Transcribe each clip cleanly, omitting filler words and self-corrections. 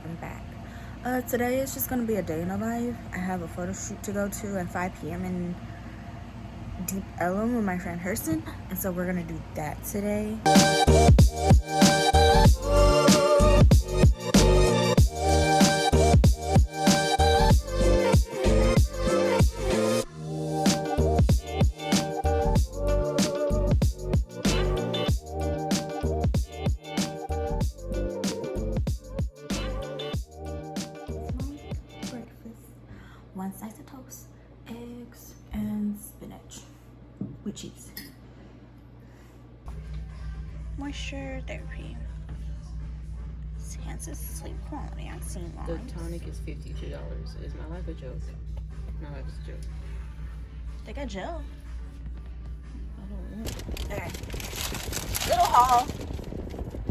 welcome back. Today is just gonna be a day in the life. I have a photo shoot to go to at 5 p.m. in Deep Ellum with my friend Hurston, and so we're gonna do that today. One slice of toast, eggs, and spinach with cheese. Moisture therapy. Enhances sleep quality. I've seen The lines. tonic is $52. Is my life a joke? My life is a joke. They got gel. I don't know. Okay. Little haul.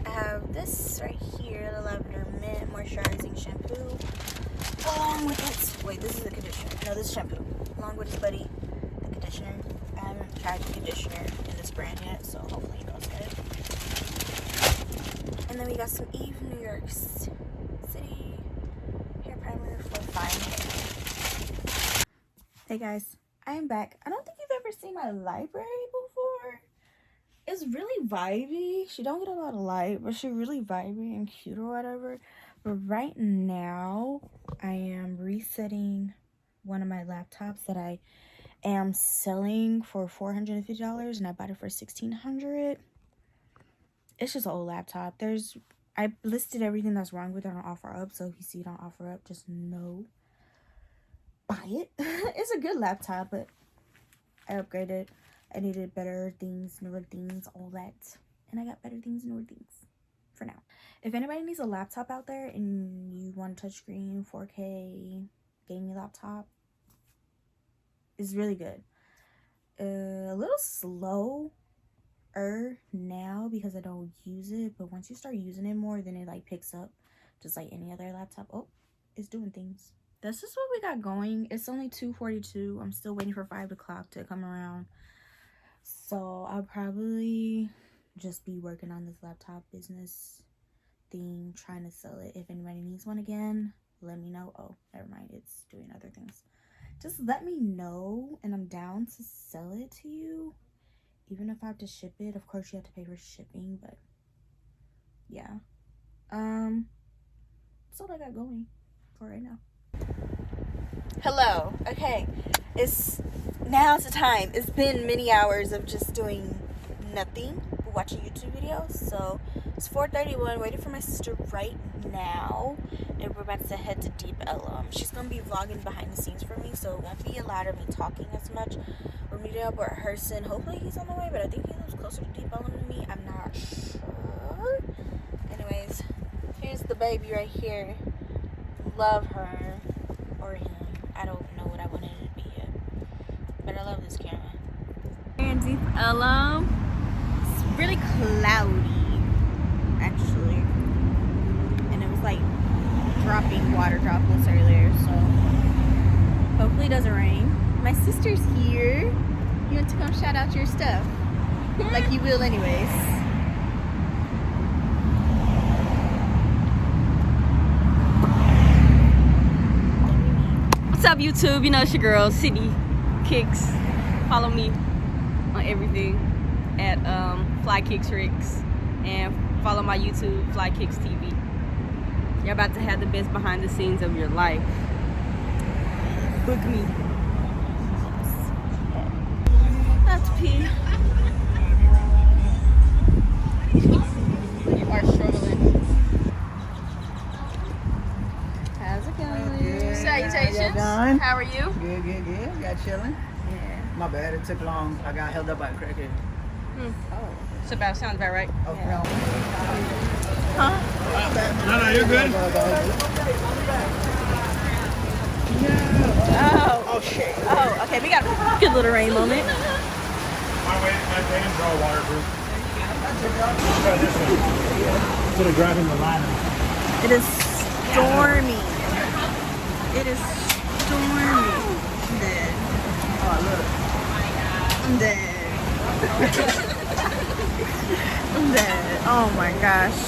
I have this right here, the lavender mint moisturizing shampoo. Along with it, wait, this is the conditioner. No, this is shampoo. Along with its buddy, the conditioner. I haven't tried the conditioner in this brand yet, so hopefully it goes good. And then we got some Eve New York City hair primer for fine hair. Hey guys, I am back. I don't think you've ever seen my library before. It's really vibey. She don't get a lot of light, but she's really vibey and cute or whatever. But right now, I am resetting one of my laptops that I am selling for $450, and I bought it for $1,600. It's just an old laptop. I listed everything that's wrong with it on OfferUp, so if you see it on OfferUp, just know, buy it. It's a good laptop, but I upgraded. I needed better things, newer things, all that, and I got better things, newer things. For now. If anybody needs a laptop out there and you want a touchscreen 4K gaming laptop, it's really good. A little slower now because I don't use it, but once you start using it more, then it like picks up just like any other laptop. Oh, it's doing things. That's just what we got going. It's only 2:42. I'm still waiting for 5 o'clock to come around, so I'll probably just be working on this laptop business thing, trying to sell it. If anybody needs one again, let me know. Oh, never mind, it's doing other things. Just let me know, and I'm down to sell it to you, even if I have to ship it. Of course you have to pay for shipping, but yeah, that's all I got going for right now. Hello. Okay, now's the time. It's been many hours of just doing nothing but watching YouTube videos. So it's 4:31, waiting for my sister right now, and we're about to head to Deep Ellum. She's gonna be vlogging behind the scenes for me, so it won't be a lot of me talking as much. We're meeting up with Hurston. Hopefully he's on the way, but I think he lives closer to Deep Ellum than me. I'm not sure. Anyways, here's the baby right here. Love her or him. I don't know what I wanted it to be yet, but I love this camera. Here in Deep Ellum, it's really cloudy actually, and it was like dropping water droplets earlier, so hopefully it doesn't rain. My sister's here. You want to come shout out your stuff like you will anyways. What's up, YouTube? You know it's your girl, City Kicks. Follow me on everything at Fly Kicks Ricks, and follow my YouTube, Fly Kicks TV. You're about to have the best behind the scenes of your life. Book me. That's pee. You are struggling. How's it going? Salutations. Done. How are you? Good. Got chilling. Yeah. My bad. It took long. I got held up by a crackhead. Oh. Sounds about right. Oh, Yeah. no. No, you're good. Oh shit. Oh, okay. We got a good little rain moment. My hands are all waterproof. Try this one. Instead of grabbing the liner. It is stormy. It is stormy. I'm dead. Oh, look. I'm dead. I'm dead. Oh my gosh.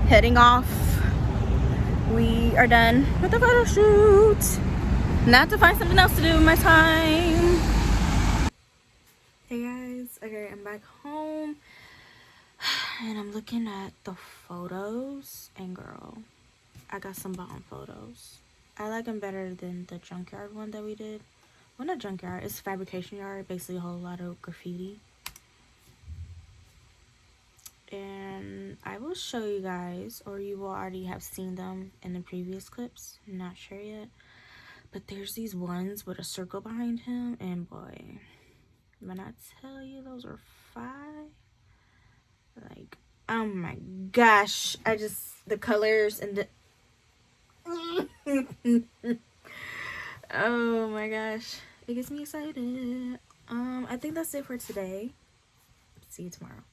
heading off. We are done with the photo shoot. Not to find something else to do in my time. Hey guys, okay, I'm back home and I'm looking at the photos, and girl, I got some bomb photos. I like them better than the junkyard one that we did. Well, not junkyard, it's fabrication yard, basically a whole lot of graffiti. And I will show you guys, or you will already have seen them in the previous clips, I'm not sure yet. But there's these ones with a circle behind him, and boy, when I tell you those are fire, like, oh my gosh, the colors and the oh my gosh, it gets me excited. I think that's it for today. See you tomorrow.